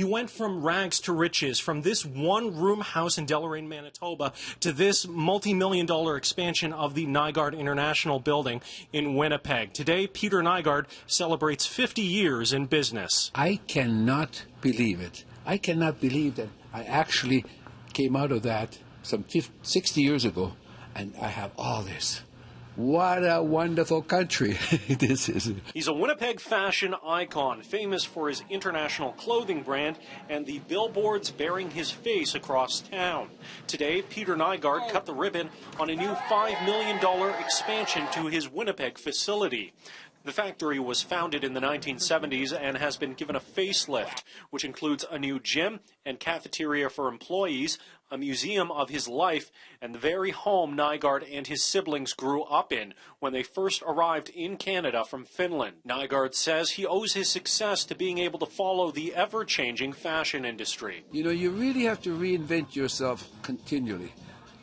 He went from rags to riches, from this one-room house in Deloraine, Manitoba, to this multi-million-dollar expansion of the Nygård International Building in Winnipeg. Today, Peter Nygård celebrates 50 years in business. I cannot believe it. I cannot believe that I actually came out of that some 60 years ago, and I have all this. What a wonderful country this is. He's a Winnipeg fashion icon, famous for his international clothing brand and the billboards bearing his face across town. Today, Peter Nygård cut the ribbon on a new $5 million expansion to his Winnipeg facility. The factory was founded in the 1970s and has been given a facelift, which includes a new gym and cafeteria for employees, a museum of his life, and the very home Nygård and his siblings grew up in when they first arrived in Canada from Finland. Nygård says he owes his success to being able to follow the ever-changing fashion industry. You know, you really have to reinvent yourself continually.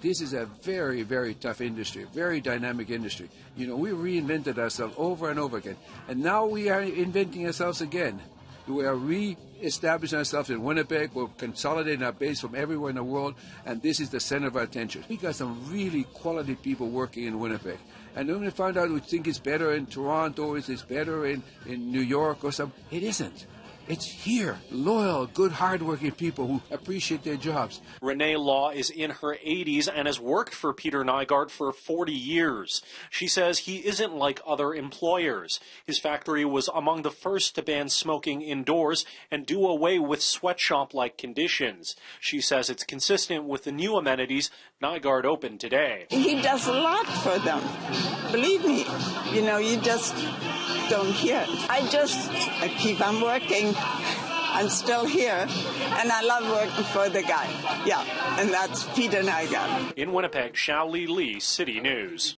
This is a very, very tough industry, very dynamic industry. You know, we reinvented ourselves over and over again. And now we are inventing ourselves again. We are re-establishing ourselves in Winnipeg. We're consolidating our base from everywhere in the world, and this is the center of our attention. We got some really quality people working in Winnipeg. And when we found out we think it's better in Toronto, it's better in New York or something, it isn't. It's here. Loyal, good, hardworking people who appreciate their jobs. Renee Law is in her 80s and has worked for Peter Nygård for 40 years. She says he isn't like other employers. His factory was among the first to ban smoking indoors and do away with sweatshop-like conditions. She says it's consistent with the new amenities Nygård opened today. He does a lot for them. Believe me, you know, you just don't hear it. I keep on working. I'm still here, and I love working for the guy. Yeah, and that's Peter Nygård. In Winnipeg, Xiao Li, City News.